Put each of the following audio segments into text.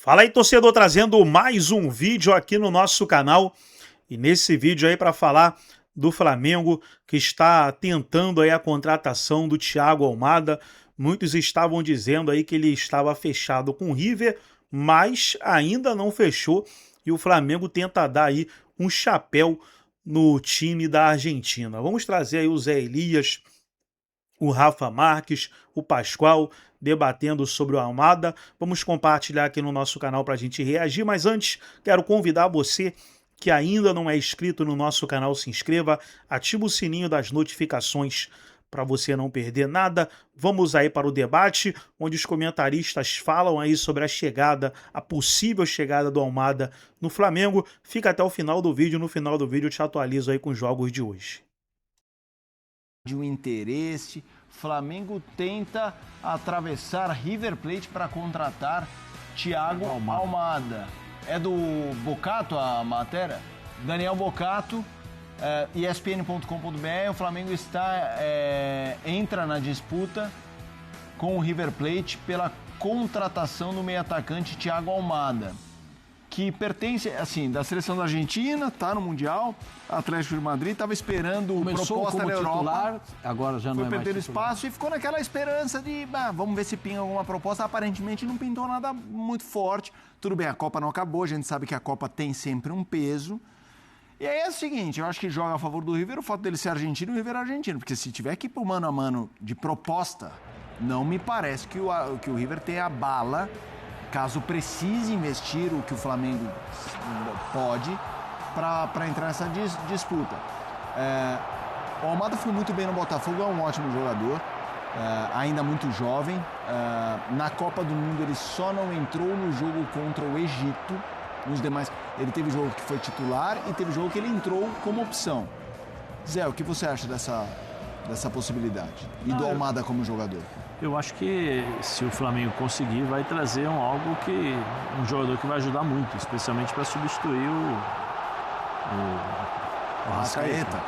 Fala aí, torcedor, trazendo mais um vídeo aqui no nosso canal. E nesse vídeo aí para falar do Flamengo, que está tentando aí a contratação do Thiago Almada. Muitos estavam dizendo aí que ele estava fechado com o River, mas ainda não fechou. E o Flamengo tenta dar aí um chapéu no time da Argentina. Vamos trazer aí o Zé Elias, o Rafa Marques, o Pascoal, debatendo sobre o Almada. Vamos compartilhar aqui no nosso canal para a gente reagir, mas antes quero convidar você que ainda não é inscrito no nosso canal, se inscreva, ativa o sininho das notificações para você não perder nada. Vamos aí para o debate, onde os comentaristas falam aí sobre a chegada, a possível chegada do Almada no Flamengo. Fica até o final do vídeo, no final do vídeo eu te atualizo aí com os jogos de hoje. De um interesse, Flamengo tenta atravessar River Plate para contratar Thiago Almada. É do Bocato a matéria? Daniel Bocato, ESPN.com.br. O Flamengo entra na disputa com o River Plate pela contratação do meio-atacante Thiago Almada, que pertence, assim, da seleção da Argentina, tá no Mundial, Atlético de Madrid, estava esperando proposta na Europa, titular, agora já não foi é mais perdendo titular. espaço e ficou naquela esperança de, vamos ver se pinga alguma proposta. Aparentemente não pintou nada muito forte. Tudo bem, a Copa não acabou, a gente sabe que a Copa tem sempre um peso. E aí é o seguinte, eu acho que joga a favor do River o fato dele ser argentino e o River é argentino, porque se tiver que ir pro mano a mano de proposta, não me parece que o River tenha a bala, caso precise investir o que o Flamengo pode, para entrar nessa disputa. O Almada foi muito bem no Botafogo, é um ótimo jogador, ainda muito jovem. Na Copa do Mundo ele só não entrou no jogo contra o Egito. Nos demais, ele teve jogo que foi titular e teve jogo que ele entrou como opção. Zé, o que você acha dessa possibilidade? E do Almada como jogador? Eu acho que se o Flamengo conseguir, vai trazer um jogador que vai ajudar muito, especialmente para substituir o Arrascaeta.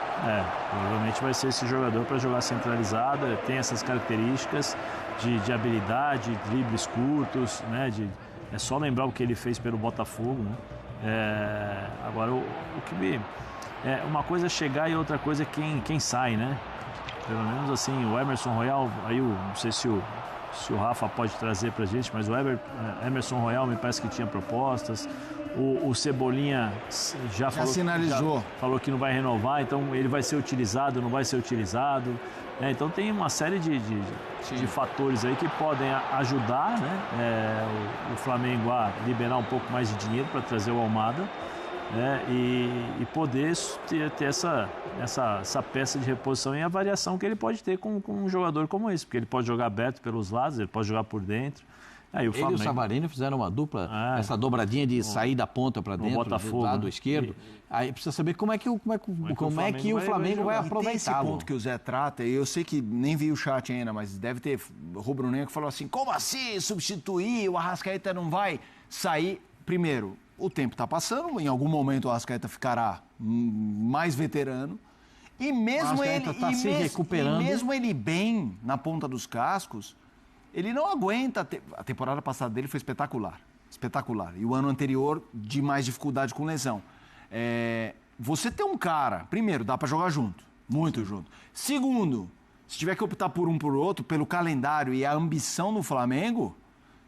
Provavelmente vai ser esse jogador para jogar centralizado, tem essas características de habilidade, dribles curtos, né? É só lembrar o que ele fez pelo Botafogo, né? Agora, o que me... uma coisa é chegar e outra coisa é quem sai, né? Pelo menos assim, o Emerson Royal, aí não sei se o Rafa pode trazer pra gente, mas o Emerson Royal me parece que tinha propostas. O Cebolinha já falou que não vai renovar, então ele vai ser utilizado, não vai ser utilizado. Então tem uma série de fatores aí que podem ajudar, né, o Flamengo a liberar um pouco mais de dinheiro para trazer o Almada, né, e poder ter essa peça de reposição e a variação que ele pode ter com um jogador como esse, porque ele pode jogar aberto pelos lados, ele pode jogar por dentro. Aí o Flamengo... Ele e o Savarino fizeram uma dupla, essa dobradinha de sair da ponta para dentro, do lado esquerdo. Aí precisa saber como é que o Flamengo vai aproveitá-lo. Esse ponto que o Zé trata, e eu sei que nem vi o chat ainda, mas deve ter rubro-negro que falou assim, como assim substituir, o Arrascaeta não vai sair? Primeiro, o tempo está passando, em algum momento o Arrascaeta ficará mais veterano, e mesmo ele bem na ponta dos cascos, ele não aguenta. A temporada passada dele foi espetacular. Espetacular. E o ano anterior, de mais dificuldade com lesão. Você tem um cara, primeiro, dá para jogar junto. Muito junto. Segundo, se tiver que optar por um por outro, pelo calendário e a ambição do Flamengo,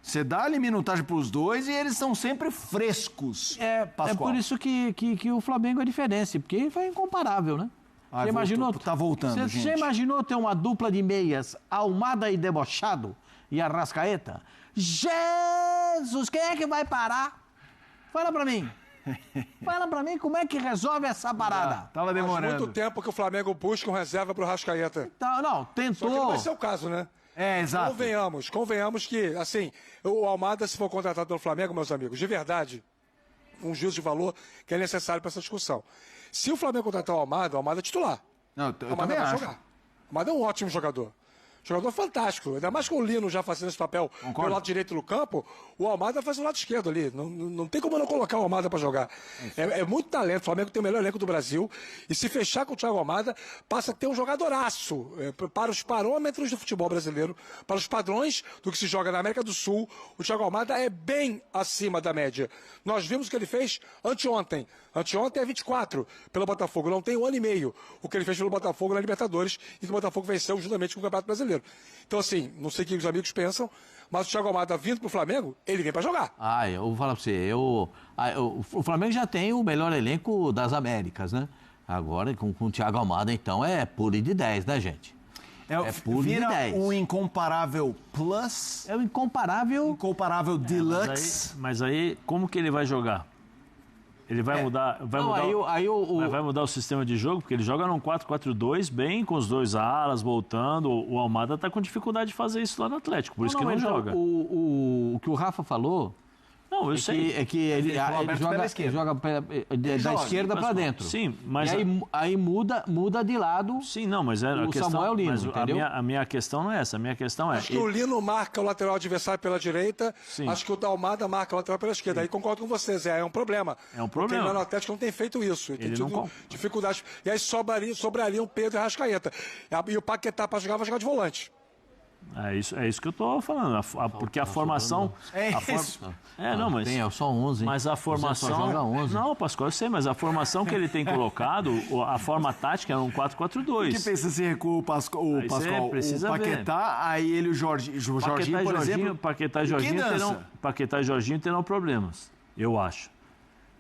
você dá ali minutagem para os dois e eles são sempre frescos. É por isso que o Flamengo é diferente, porque foi incomparável, né? Você imaginou, tá voltando, gente. Você imaginou ter uma dupla de meias, Almada e Debochado, e Arrascaeta? Jesus, quem é que vai parar? Fala pra mim. Fala pra mim como é que resolve essa parada. Tava demorando. Faz muito tempo que o Flamengo busca um reserva pro Arrascaeta. Então, não, tentou. Só que não vai ser o caso, né? Exato. Convenhamos que, assim, o Almada, se for contratado pelo Flamengo, meus amigos, de verdade, um juízo de valor que é necessário para essa discussão. Se o Flamengo contratar o Almada é titular. Não, eu também acho. Jogar. O Almada é um ótimo jogador. Jogador fantástico. Ainda mais com o Lino já fazendo esse papel pelo lado direito do campo, o Almada faz o lado esquerdo ali. Não tem como não colocar o Almada para jogar. É muito talento. O Flamengo tem o melhor elenco do Brasil. E se fechar com o Thiago Almada, passa a ter um jogadoraço para os parâmetros do futebol brasileiro, para os padrões do que se joga na América do Sul. O Thiago Almada é bem acima da média. Nós vimos o que ele fez anteontem. Anteontem é 24 pelo Botafogo. Não tem 1 ano e meio o que ele fez pelo Botafogo na Libertadores e que o Botafogo venceu juntamente com o Campeonato Brasileiro. Então, assim, não sei o que os amigos pensam, mas o Thiago Almada vindo pro Flamengo, ele vem para jogar. Eu vou falar para você, o Flamengo já tem o melhor elenco das Américas, né? Agora, com o Thiago Almada, então, é pule de 10, né, gente? É pule de 10. O incomparável plus. É o incomparável... Incomparável deluxe. Mas aí, como que ele vai jogar? Ele vai mudar, vai mudar o sistema de jogo, porque ele joga num 4-4-2, bem com os dois alas, voltando. O Almada está com dificuldade de fazer isso lá no Atlético, por isso que não joga. O que o Rafa falou... Não, eu sei. É que ele joga da esquerda para dentro. Sim, mas... E aí muda de lado. Sim, não, mas a questão... Samuel Lino, entendeu? A minha questão não é essa. A minha questão é... Acho que o Lino marca o lateral adversário pela direita. Sim. Acho que o Almada marca o lateral pela esquerda. Sim. Aí concordo com vocês. É um problema. É um problema. Porque o Atlético não tem feito isso. Ele tem tido não... dificuldades. E aí sobrariam Pedro e Arrascaeta. E o Paquetá para jogar vai jogar de volante. É isso que eu estou falando, porque a formação... mas... Tem só 11. Mas a formação... Você só joga 11. Não, Pascoal, eu sei, mas a formação que ele tem colocado, a forma tática é um 4-4-2. O que pensa se recua o Pascoal, o Paquetá, aí ele e o Jorginho, por exemplo... Paquetá e Jorginho terão problemas, eu acho.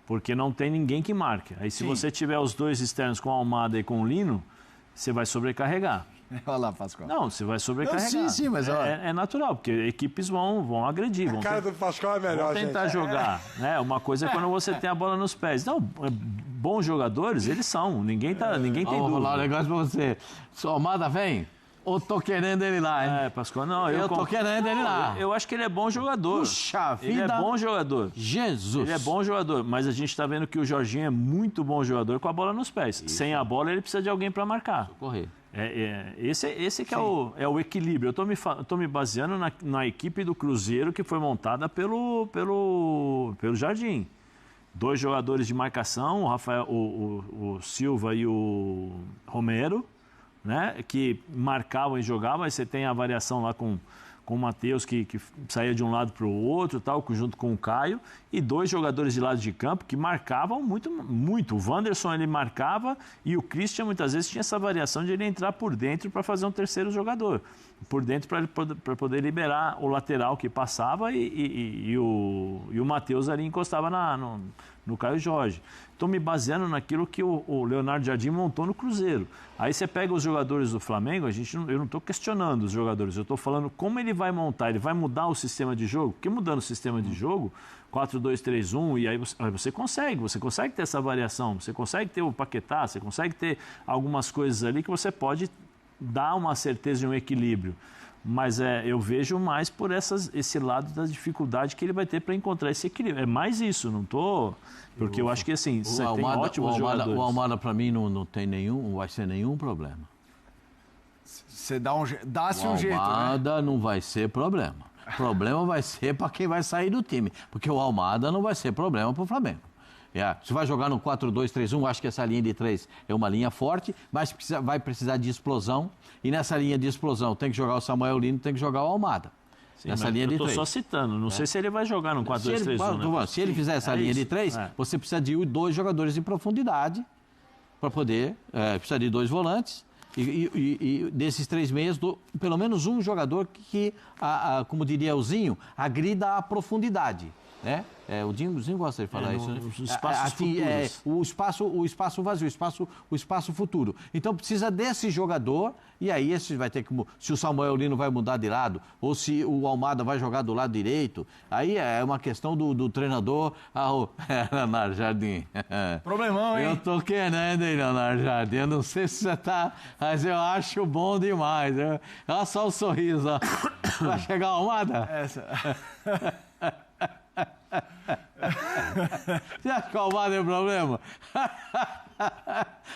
Porque não tem ninguém que marque. Aí se você tiver os dois externos com a Almada e com o Lino, você vai sobrecarregar. Olha lá, Pascoal. Não, você vai sobrecarregar. Sim, mas é natural, porque equipes vão agredir. A cara do Pascoal é melhor, vão tentar jogar. Né? Uma coisa é quando você tem a bola nos pés. Não, bons jogadores, eles são. Ninguém tem dúvida. Vou falar um negócio pra você. Se o Almada vem, ou tô querendo ele lá, hein? Pascoal, não. Eu tô querendo ele lá. Eu acho que ele é bom jogador. Puxa vida. Ele é bom jogador. Jesus. Ele é bom jogador, mas a gente tá vendo que o Jorginho é muito bom jogador com a bola nos pés. Isso. Sem a bola, ele precisa de alguém para marcar. Correr. Esse que é o equilíbrio. Eu tô me baseando na equipe do Cruzeiro que foi montada pelo Jardim. 2 jogadores de marcação, o Silva e o Romero, né, que marcavam e jogavam. Aí você tem a variação lá com o Matheus, que saía de um lado para o outro, tal, junto com o Caio, e 2 jogadores de lado de campo que marcavam muito, muito. O Wanderson, ele marcava, e o Christian muitas vezes tinha essa variação de ele entrar por dentro para fazer um terceiro jogador. Por dentro para poder liberar o lateral que passava e o Matheus ali encostava no Caio Jorge. Estou me baseando naquilo que o Leonardo Jardim montou no Cruzeiro. Aí você pega os jogadores do Flamengo, eu não estou questionando os jogadores, eu estou falando como ele vai montar, ele vai mudar o sistema de jogo, porque mudando o sistema de jogo, 4-2-3-1, e aí você consegue ter essa variação, você consegue ter o Paquetá, você consegue ter algumas coisas ali que você pode dar uma certeza de um equilíbrio. Mas eu vejo mais por esse lado da dificuldade que ele vai ter para encontrar esse equilíbrio. É mais isso, não estou... Porque eu acho que assim, você tem ótimos jogadores. O Almada para mim não vai ser nenhum problema. Você dá-se um jeito, né? O Almada não vai ser problema. O problema vai ser para quem vai sair do time. Porque o Almada não vai ser problema para o Flamengo. Se vai jogar no 4-2-3-1, acho que essa linha de 3 é uma linha forte, mas vai precisar de explosão. E nessa linha de explosão tem que jogar o Samuel Lino, tem que jogar o Almada. Sim, nessa linha de 3. Eu estou só citando, não sei se ele vai jogar no 4-2-3-1. Se ele fizer essa linha de 3, você precisa de 2 jogadores em profundidade para poder... precisa de 2 volantes. E desses 3 meias, pelo menos um jogador que como diria o Zinho, agrida a profundidade. Né? O Zinho gosta de falar isso, né? O espaço vazio, o espaço futuro. Então precisa desse jogador, e aí esse vai ter que... Se o Samuel Lino vai mudar de lado, ou se o Almada vai jogar do lado direito, aí é uma questão do treinador. Leonardo Jardim. Problemão, hein? Eu tô querendo, hein, Leonardo Jardim. Eu não sei se você tá, mas eu acho bom demais. Olha só o sorriso, ó. Vai chegar o Almada? Você acha que o Almada é problema?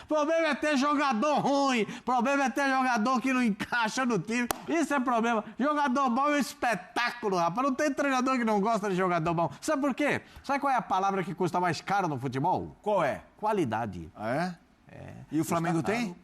Problema é ter jogador ruim. Problema é ter jogador que não encaixa no time. Isso é problema. Jogador bom é um espetáculo, rapaz. Não tem treinador que não gosta de jogador bom. Sabe por quê? Sabe qual é a palavra que custa mais caro no futebol? Qual é? Qualidade. Ah, é? E o Flamengo tem?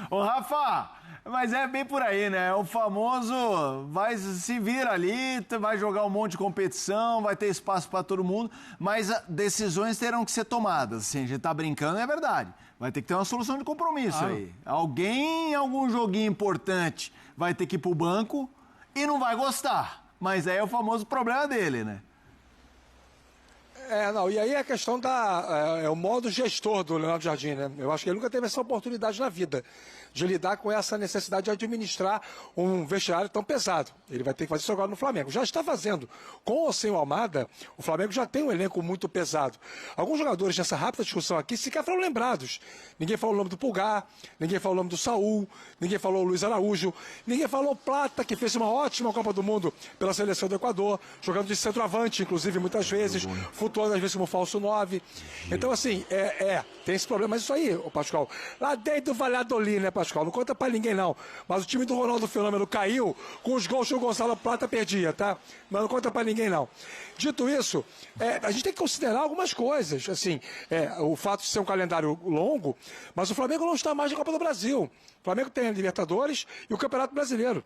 Ô, Rafa, mas é bem por aí, né? O famoso vai se vir ali, vai jogar um monte de competição, vai ter espaço para todo mundo, mas decisões terão que ser tomadas. Assim, a gente tá brincando, é verdade. Vai ter que ter uma solução de compromisso aí. Alguém, em algum joguinho importante, vai ter que ir pro banco e não vai gostar. Mas aí é o famoso problema dele, né? E aí a questão é o modo gestor do Leonardo Jardim, né? Eu acho que ele nunca teve essa oportunidade na vida de lidar com essa necessidade de administrar um vestiário tão pesado. Ele vai ter que fazer isso agora no Flamengo. Já está fazendo. Com ou sem o Almada, o Flamengo já tem um elenco muito pesado. Alguns jogadores nessa rápida discussão aqui sequer foram lembrados. Ninguém falou o nome do Pulgar, ninguém falou o nome do Saul, ninguém falou o Luiz Araújo, ninguém falou o Plata, que fez uma ótima Copa do Mundo pela seleção do Equador, jogando de centroavante, inclusive, muitas vezes, flutuando às vezes como falso 9. Então, assim, tem esse problema. Mas isso aí, ô Pascoal, lá dentro do Valladolid, né, Pascoal? Não conta pra ninguém, não. Mas o time do Ronaldo Fenômeno caiu com os gols que o Gonçalo Plata perdia, tá? Mas não conta pra ninguém, não. Dito isso, a gente tem que considerar algumas coisas. Assim, o fato de ser um calendário longo, mas o Flamengo não está mais na Copa do Brasil. O Flamengo tem a Libertadores e o Campeonato Brasileiro.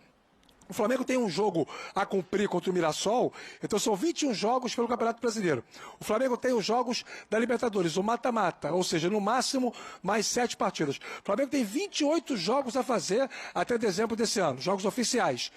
O Flamengo tem um jogo a cumprir contra o Mirassol, então são 21 jogos pelo Campeonato Brasileiro. O Flamengo tem os jogos da Libertadores, o mata-mata, ou seja, no máximo mais 7 partidas. O Flamengo tem 28 jogos a fazer até dezembro desse ano, jogos oficiais.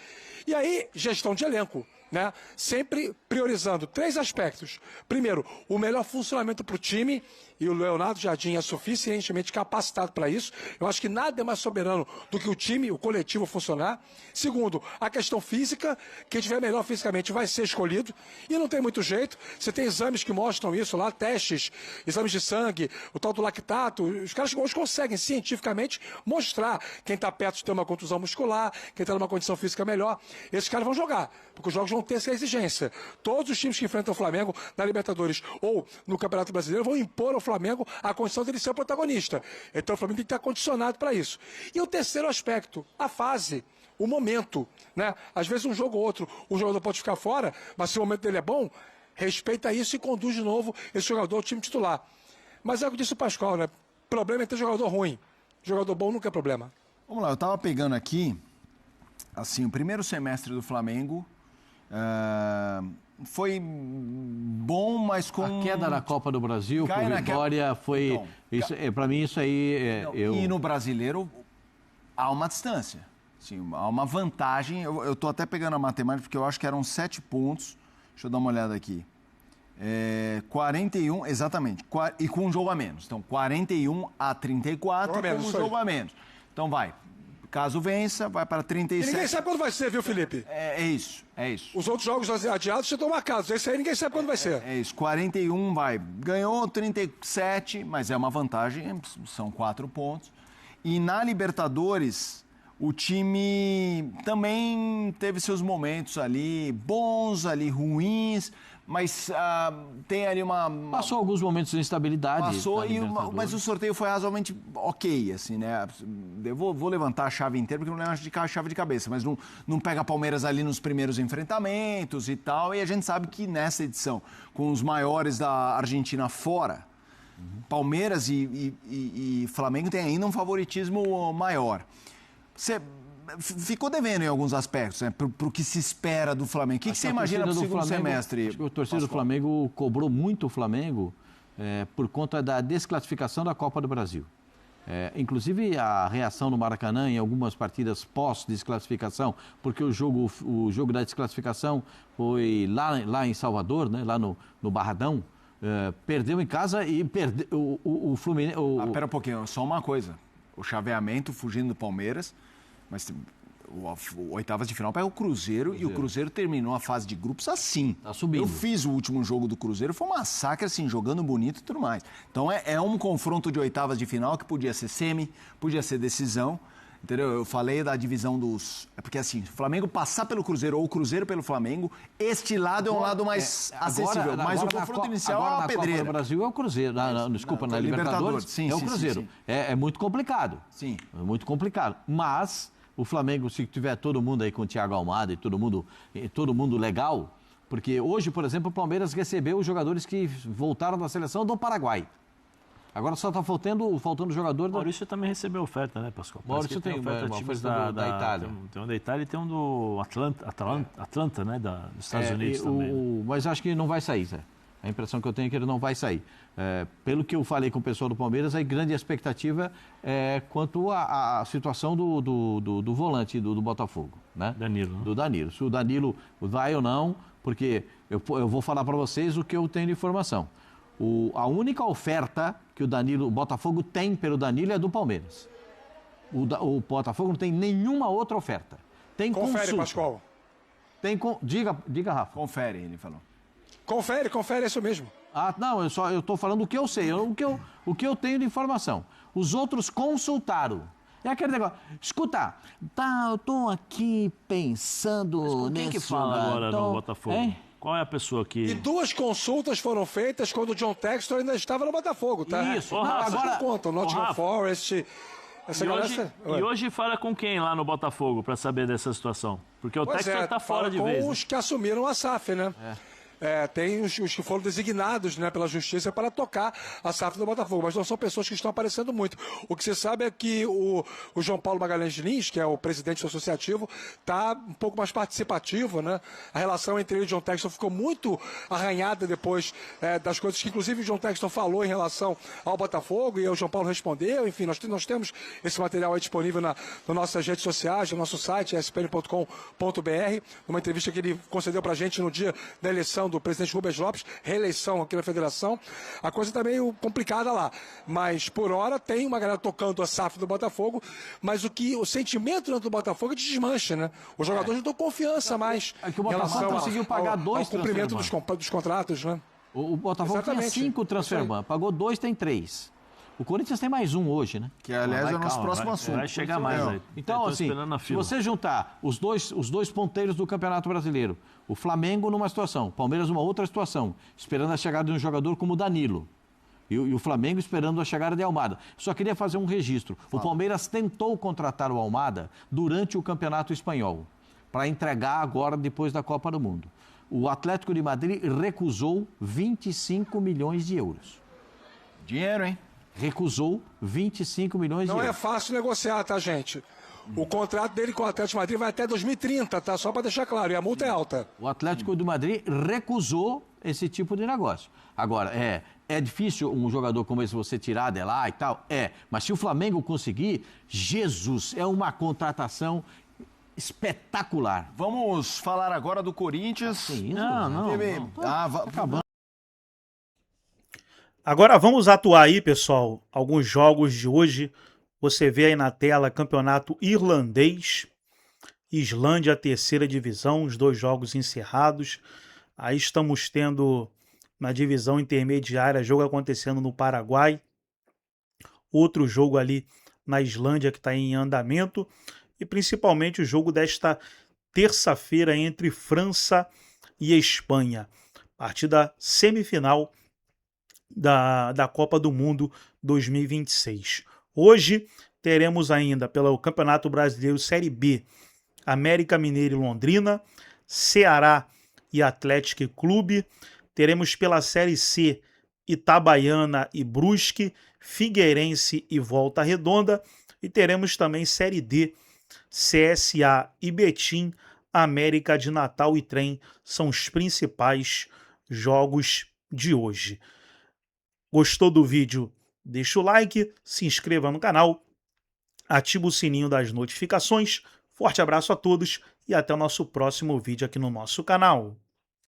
E aí, gestão de elenco, né? Sempre priorizando 3 aspectos. Primeiro, o melhor funcionamento para o time, e o Leonardo Jardim é suficientemente capacitado para isso. Eu acho que nada é mais soberano do que o time, o coletivo funcionar. Segundo, a questão física, quem estiver melhor fisicamente vai ser escolhido, e não tem muito jeito. Você tem exames que mostram isso lá, testes, exames de sangue, o tal do lactato. Os caras hoje conseguem cientificamente mostrar quem está perto de ter uma contusão muscular, quem está numa condição física melhor. Esses caras vão jogar, porque os jogos vão ter essa exigência. Todos os times que enfrentam o Flamengo na Libertadores ou no Campeonato Brasileiro vão impor ao Flamengo a condição dele ser o protagonista. Então o Flamengo tem que estar condicionado para isso. E o terceiro aspecto, a fase, o momento, né? Às vezes um jogo ou outro, o jogador pode ficar fora, mas se o momento dele é bom, respeita isso e conduz de novo esse jogador ao time titular. Mas é o que disse o Pascoal, né? O problema é ter jogador ruim. Jogador bom nunca é problema. Vamos lá, eu estava pegando aqui, assim, o primeiro semestre do Flamengo foi bom, mas com... A queda da Copa do Brasil, por Vitória, foi... Então, para mim, isso aí... E no Brasileiro, há uma distância. Assim, há uma vantagem. Eu estou até pegando a matemática, porque eu acho que eram 7 pontos. Deixa eu dar uma olhada aqui. 41, exatamente. E com um jogo a menos. Então, 41 a 34 com um jogo a menos. Então, vai. Caso vença, vai para 37. E ninguém sabe quando vai ser, viu, Felipe? É isso. Os outros jogos adiados já estão marcados. Esse aí ninguém sabe quando vai ser. É isso. 41 vai. Ganhou 37, mas é uma vantagem. São 4 pontos. E na Libertadores, o time também teve seus momentos ali bons, ali ruins, mas tem ali uma... Passou alguns momentos de instabilidade. Passou, mas o sorteio foi razoavelmente ok, assim, né? Eu vou levantar a chave inteira, porque não lembro de a chave de cabeça, mas não pega Palmeiras ali nos primeiros enfrentamentos e tal, e a gente sabe que nessa edição, com os maiores da Argentina fora, Palmeiras e Flamengo tem ainda um favoritismo maior. Você ficou devendo em alguns aspectos, né? Pro que se espera do Flamengo. O que você imagina pro segundo semestre? Acho que o torcedor do Flamengo cobrou muito o Flamengo por conta da desclassificação da Copa do Brasil. Inclusive a reação no Maracanã em algumas partidas pós-desclassificação, porque o jogo da desclassificação foi lá em Salvador, né? Lá no Barradão. Perdeu em casa e perdeu o Fluminense... Pera um pouquinho, só uma coisa. O chaveamento fugindo do Palmeiras, mas o oitavas de final pega o Cruzeiro e o Cruzeiro terminou a fase de grupos assim. Tá subindo. Eu fiz o último jogo do Cruzeiro, foi um massacre assim, jogando bonito e tudo mais. Então é um confronto de oitavas de final que podia ser semi, podia ser decisão. Entendeu? Eu falei da divisão dos... É porque assim, o Flamengo passar pelo Cruzeiro ou o Cruzeiro pelo Flamengo, este lado é um lado mais acessível. Mas o confronto inicial é uma pedreira. Copa do Brasil é o Cruzeiro. Desculpa, na Libertadores sim, é o sim, Cruzeiro. sim. É muito complicado. Sim. É muito complicado. Mas o Flamengo, se tiver todo mundo aí com o Thiago Almada e todo mundo legal... Porque hoje, por exemplo, o Palmeiras recebeu os jogadores que voltaram da seleção do Paraguai. Agora só está faltando jogador... Maurício também recebeu oferta, né, Pascoal? Maurício tem oferta uma times oferta da Itália. Tem um da Itália e tem um do Atlanta, né, dos Estados Unidos também. Mas acho que não vai sair, Zé. A impressão que eu tenho é que ele não vai sair. Pelo que eu falei com o pessoal do Palmeiras, a grande expectativa é quanto à situação do volante do Botafogo, né? Danilo. Do Danilo. Se o Danilo vai ou não, porque eu vou falar para vocês o que eu tenho de informação. A única oferta que o Botafogo tem pelo Danilo é do Palmeiras. O Botafogo não tem nenhuma outra oferta. Tem Confere, consulta. Pascoal. Diga, Rafa. Confere, ele falou. Confere, é isso mesmo. Não, eu estou falando o que eu sei, o que eu tenho de informação. Os outros consultaram. É aquele negócio. Escuta, eu estou aqui pensando Mas com nesse quem que fala agora no Botafogo? Hein? Qual é a pessoa que... E 2 consultas foram feitas quando o John Textor ainda estava no Botafogo, tá? Isso. Agora conta, o Nottingham Forest... E hoje fala com quem lá no Botafogo para saber dessa situação? Porque o Textor está fora de vez. Com os que assumiram a SAF, né? Tem os que foram designados, né, pela Justiça para tocar a SAF do Botafogo, mas não são pessoas que estão aparecendo muito. O que se sabe é que o João Paulo Magalhães Diniz, que é o presidente do associativo, está um pouco mais participativo, né? A relação entre ele e o John Textor ficou muito arranhada depois das coisas que, inclusive, o John Textor falou em relação ao Botafogo e o João Paulo respondeu. Enfim, nós temos esse material aí disponível nas nossas redes sociais, no nosso site, spn.com.br, numa entrevista que ele concedeu para a gente no dia da eleição do presidente Rubens Lopes, reeleição aqui na federação. A coisa está meio complicada lá, mas por hora tem uma galera tocando a SAF do Botafogo, mas o sentimento dentro do Botafogo é de desmanche, né? Os jogadores não dão confiança mais que o Botafogo conseguiu pagar 2 ao cumprimento dos contratos, né? O Botafogo tinha 5 transferban, pagou 2, tem 3. O Corinthians tem mais um hoje, né? Que, aliás, é o nosso próximo assunto. Vai chegar mais aí. Então, assim, se você juntar os dois ponteiros do Campeonato Brasileiro, o Flamengo numa situação, o Palmeiras numa outra situação, esperando a chegada de um jogador como o Danilo, e o Flamengo esperando a chegada de Almada. Só queria fazer um registro. O Palmeiras tentou contratar o Almada durante o Campeonato Espanhol, para entregar agora depois da Copa do Mundo. O Atlético de Madrid recusou 25 milhões de euros. Dinheiro, hein? Recusou 25 milhões de euros. Não é fácil negociar, tá, gente? O contrato dele com o Atlético de Madrid vai até 2030, tá? Só para deixar claro, e a multa é alta. O Atlético de Madrid recusou esse tipo de negócio. Agora, é difícil um jogador como esse você tirar de lá e tal? Mas se o Flamengo conseguir, Jesus, é uma contratação espetacular. Vamos falar agora do Corinthians. Sim, isso, Não. Acabando. Agora vamos atuar aí, pessoal, alguns jogos de hoje. Você vê aí na tela Campeonato Irlandês, Islândia, 3ª divisão, os 2 jogos encerrados. Aí estamos tendo na divisão intermediária, jogo acontecendo no Paraguai. Outro jogo ali na Islândia que está em andamento. E principalmente o jogo desta terça-feira entre França e Espanha. Partida semifinal da Copa do Mundo 2026. Hoje teremos ainda pelo Campeonato Brasileiro Série B, América Mineiro e Londrina, Ceará e Atlético Clube. Teremos pela Série C, Itabaiana e Brusque, Figueirense e Volta Redonda. E teremos também Série D, CSA e Betim, América de Natal e Trem. São os principais jogos de hoje. Gostou do vídeo? Deixa o like, se inscreva no canal, ativa o sininho das notificações. Forte abraço a todos e até o nosso próximo vídeo aqui no nosso canal.